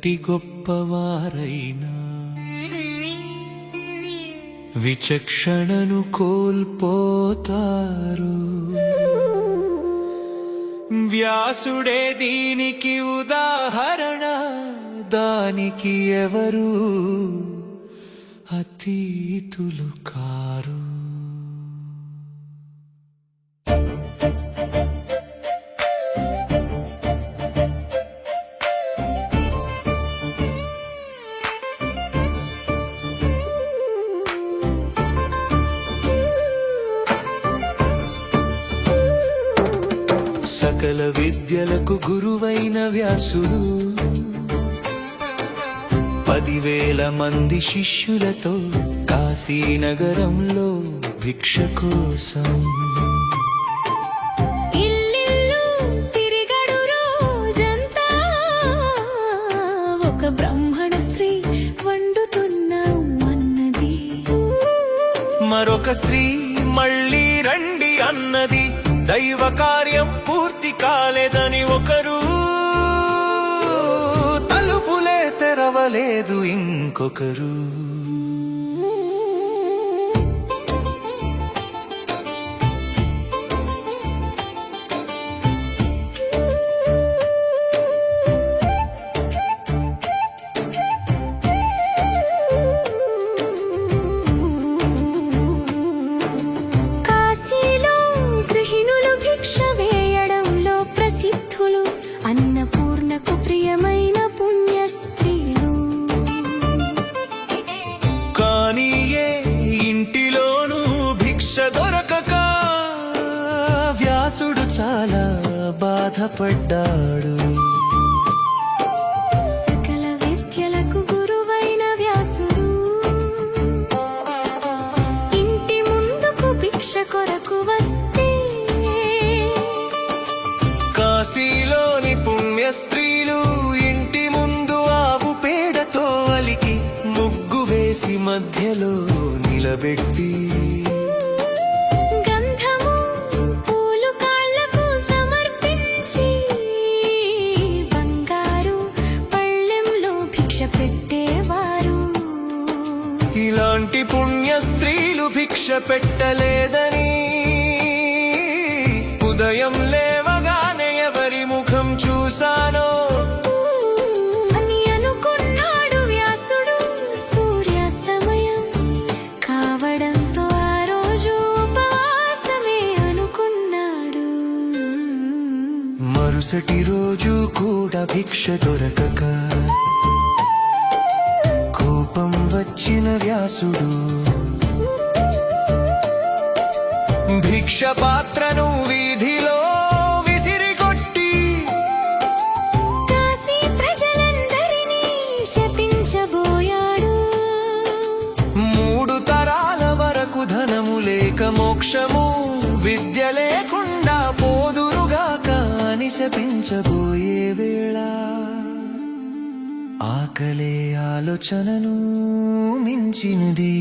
ఎంతటి గొప్పవారైనా విచక్షణను కోల్పోతారు. వ్యాసుడే దీనికి ఉదాహరణ, దానికి ఎవరు అతీతులు కారు. సకల విద్యలకు గురువైన వ్యాసుడు 10,000 మంది శిష్యులతో కాశీనగరంలో భిక్ష కోసం ఇల్లిల్లు తిరిగడు రోజంతా. ఒక బ్రాహ్మణ స్త్రీ వండుతున్న అన్నది, మరొక స్త్రీ మళ్ళీ రండి అన్నది. దైవ కార్యం పూర్తి కాలేదని ఒకరు, తలుపులే తెరవలేదు ఇంకొకరు. అన్నపూర్ణకు ప్రియమైన పుణ్య స్త్రీలు. కానీ ఏ ఇంటిలోనూ భిక్ష దొరకక వ్యాసుడు చాలా బాధపడ్డాడు. సకల విద్యలకు గురువైన వ్యాసుడు ఇంటి ముందుకు భిక్ష కొరకు వస్తే, కాశీలోని పుణ్య స్త్రీలు ఇంటి ముందు ఆవు పేడతో అలికి ముగ్గు వేసి మధ్యలో నిలబెట్టి, గంధము పూలు కాళ్ళకు సమర్పించి, బంగారు పళ్ళెంలో భిక్ష పెట్టేవారు. ఇలాంటి పుణ్య స్త్రీలు భిక్ష పెట్టలేదని ఉదయం లేవగానే ఎవరి ముఖం చూశానో అని అనుకున్నాడు వ్యాసుడు. సూర్యాస్తమయం కావడంతో ఆ రోజు ఉపవాసమే అనుకున్నాడు. మరుసటి రోజు కూడా భిక్ష దొరకక కోపం వచ్చిన వ్యాసుడు భిక్ష పాత్రను వీధిలో విసిరికొట్టి, కాశీ ప్రజలందరినీ శపించబోయాడు. 3 తరాల వరకు ధనము లేక మోక్షము విద్య లేకుండా పోదురుగాక అని శపించబోయే వేళ ఆకలే ఆలోచనను మించినది.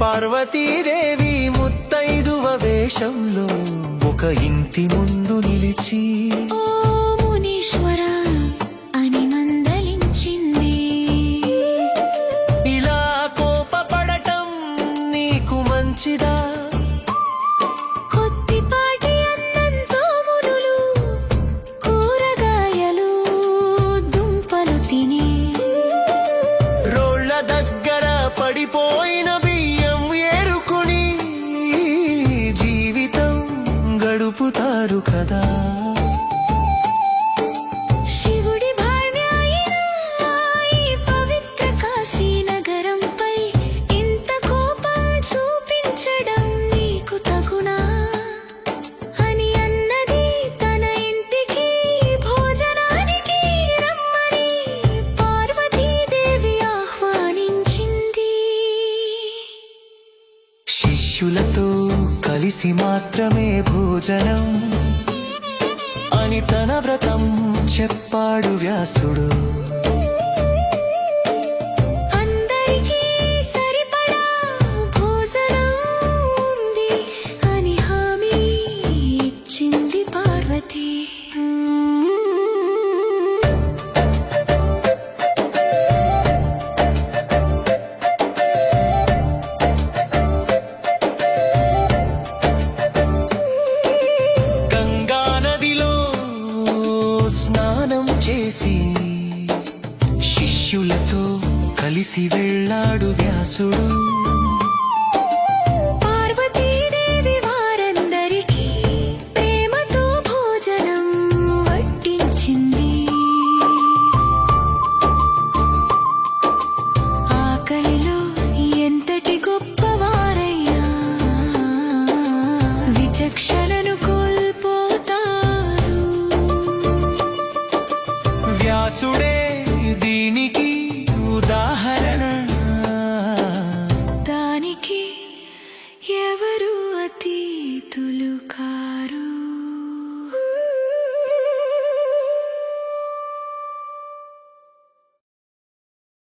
పార్వతీదేవి ముత్తైదువ వేషంలో ఒక ఇంటి ముందు నిలిచి, ఓ మునీశ్వరా అని మందలించింది. ఇలా కోపపడటం నీకు మంచిదా? కొద్దిపాటి అన్నంతో మునులు కూరగాయలు దుంపలు తిని, రోళ్ళ దగ్గర పడిపోయిన బియ్యం ఏరుకుని జీవితం గడుపుతారు కదా. శివుడి భార్య అయిన ఈ పవిత్ర కాశీ నగరంపై ఇంత కోపం చూపించడం నీకు తగునా భోజనం అని తన వ్రతం చెప్పాడు వ్యాసుడు. అందరికీ సరిపడా భోజనం ఉంది అని హామీ ఇచ్చింది పార్వతి. గంగా నదిలో స్నానం చేసి శిష్యులతో కలిసి వెళ్ళాడు వ్యాసుడు.